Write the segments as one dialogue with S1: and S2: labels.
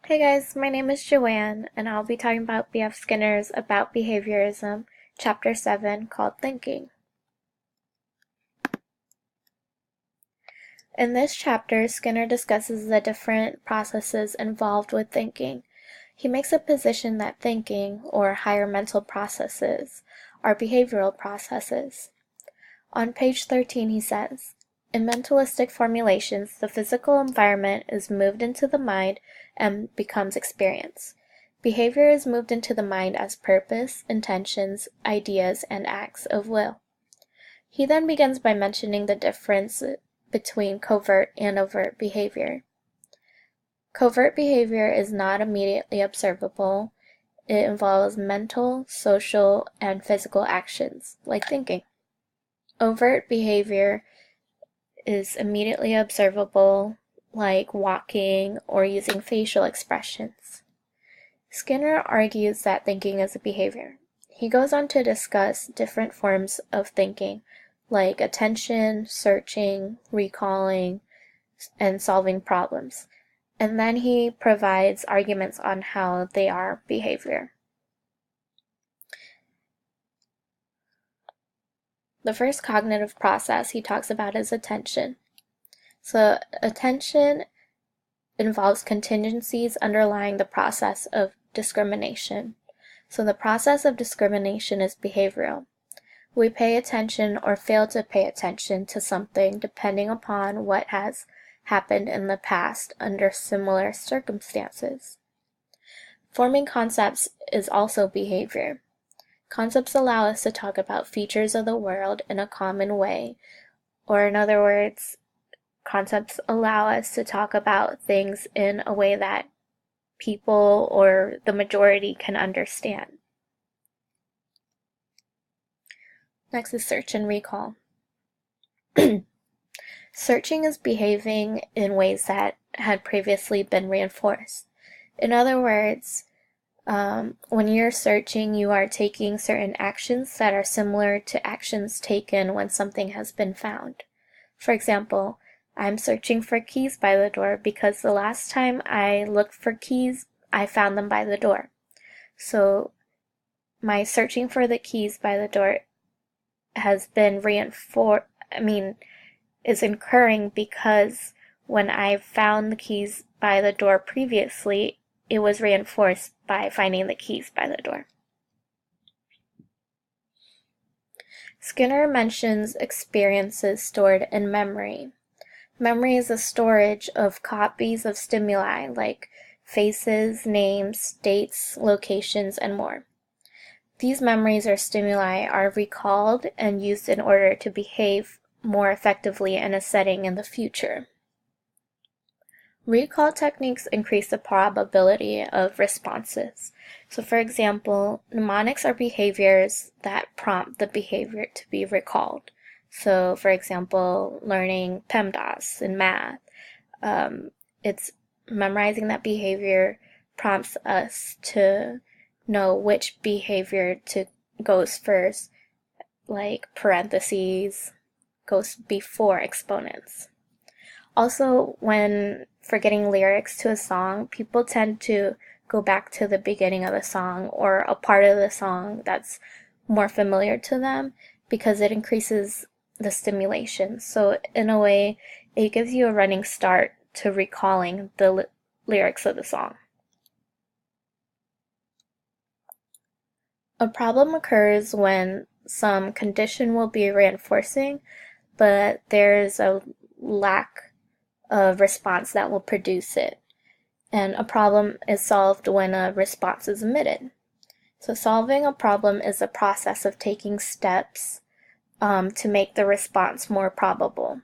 S1: Hey guys, my name is Joanne, and I'll be talking about B.F. Skinner's About Behaviorism, Chapter 7, called Thinking. In this chapter, Skinner discusses the different processes involved with thinking. He makes a position that thinking, or higher mental processes, are behavioral processes. On page 13 he says, "In mentalistic formulations, the physical environment is moved into the mind and becomes experience. Behavior is moved into the mind as purpose, intentions, ideas, and acts of will." He then begins by mentioning the difference between covert and overt behavior. Covert behavior is not immediately observable. It involves mental, social, and physical actions, like thinking. Overt behavior is immediately observable, like walking or using facial expressions. Skinner argues that thinking is a behavior. He goes on to discuss different forms of thinking, like attention, searching, recalling, and solving problems. And then he provides arguments on how they are behavior. The first cognitive process he talks about is attention. So attention involves contingencies underlying the process of discrimination. So the process of discrimination is behavioral. We pay attention or fail to pay attention to something depending upon what has happened in the past under similar circumstances. Forming concepts is also behavior. Concepts allow us to talk about features of the world in a common way, or in other words, concepts allow us to talk about things in a way that people or the majority can understand. Next is search and recall. Searching is behaving in ways that had previously been reinforced. In other words, when you're searching, you are taking certain actions that are similar to actions taken when something has been found. For example, I'm searching for keys by the door because the last time I looked for keys, I found them by the door. So my searching for the keys by the door has been is occurring because when I found the keys by the door previously, it was reinforced by finding the keys by the door. Skinner mentions experiences stored in memory. Memory is a storage of copies of stimuli like faces, names, dates, locations, and more. These memories or stimuli are recalled and used in order to behave more effectively in a setting in the future. Recall techniques increase the probability of responses. So for example, mnemonics are behaviors that prompt the behavior to be recalled. So for example, learning PEMDAS in math, it's memorizing that behavior prompts us to know which behavior goes first, like parentheses, goes before exponents. Also, when forgetting lyrics to a song, people tend to go back to the beginning of the song or a part of the song that's more familiar to them because it increases the stimulation. So in a way, it gives you a running start to recalling the lyrics of the song. A problem occurs when some condition will be reinforcing, but there's a lack of response that will produce it. And a problem is solved when a response is omitted. So solving a problem is a process of taking steps to make the response more probable.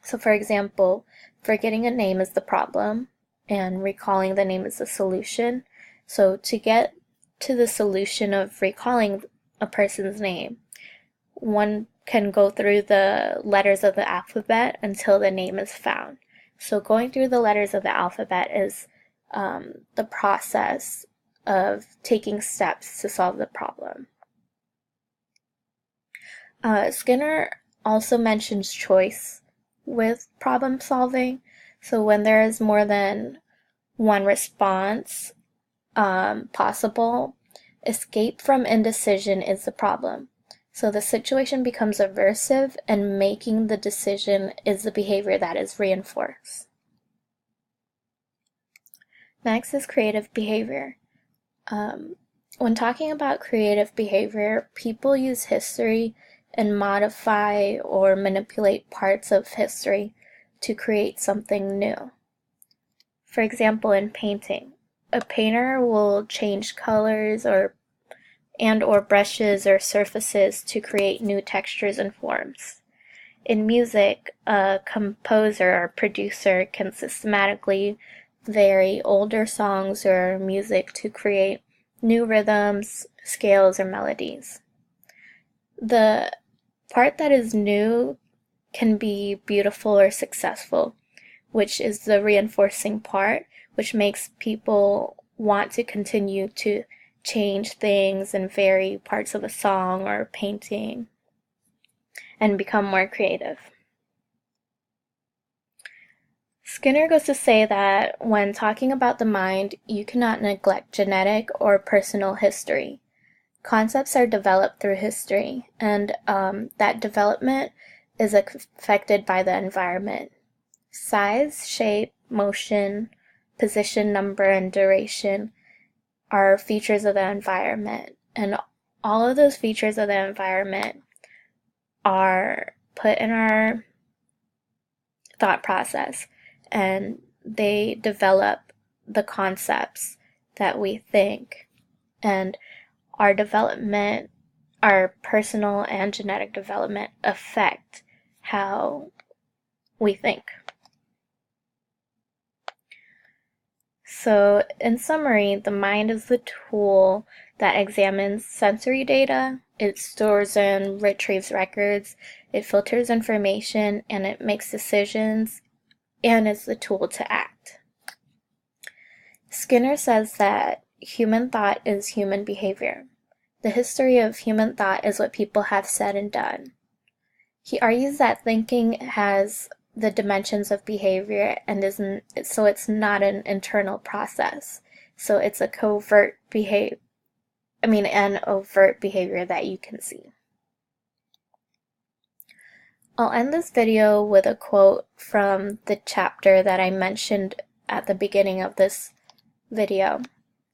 S1: So for example, forgetting a name is the problem and recalling the name is the solution. So to get to the solution of recalling a person's name, one can go through the letters of the alphabet until the name is found. So going through the letters of the alphabet is the process of taking steps to solve the problem. Skinner also mentions choice with problem solving. So when there is more than one response possible. Escape from indecision is the problem. So the situation becomes aversive, and making the decision is the behavior that is reinforced. Next is creative behavior. When talking about creative behavior, people use history and modify or manipulate parts of history to create something new. For example, in painting, a painter will change colors or brushes or surfaces to create new textures and forms. In music, a composer or producer can systematically vary older songs or music to create new rhythms, scales, or melodies. The part that is new can be beautiful or successful, which is the reinforcing part, which makes people want to continue to change things and vary parts of a song or a painting and become more creative. Skinner goes to say that when talking about the mind, you cannot neglect genetic or personal history. Concepts are developed through history, and that development is affected by the environment. Size, shape, motion, position, number, and duration are features of the environment, and all of those features of the environment are put in our thought process, and they develop the concepts that we think. And our development, our personal and genetic development, affect how we think. So, in summary, the mind is the tool that examines sensory data, it stores and retrieves records, it filters information, and it makes decisions, and is the tool to act. Skinner says that human thought is human behavior. The history of human thought is what people have said and done. He argues that thinking has the dimensions of behavior and so it's not an internal process. So it's a an overt behavior that you can see. I'll end this video with a quote from the chapter that I mentioned at the beginning of this video.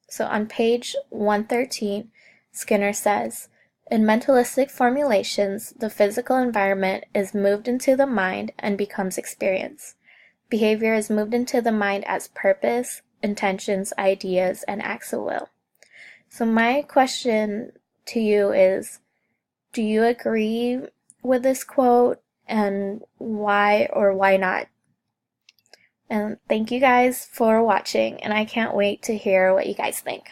S1: So on page 113, Skinner says, "In mentalistic formulations, the physical environment is moved into the mind and becomes experience. Behavior is moved into the mind as purpose, intentions, ideas, and acts of will." So my question to you is, do you agree with this quote, and why or why not? And thank you guys for watching, and I can't wait to hear what you guys think.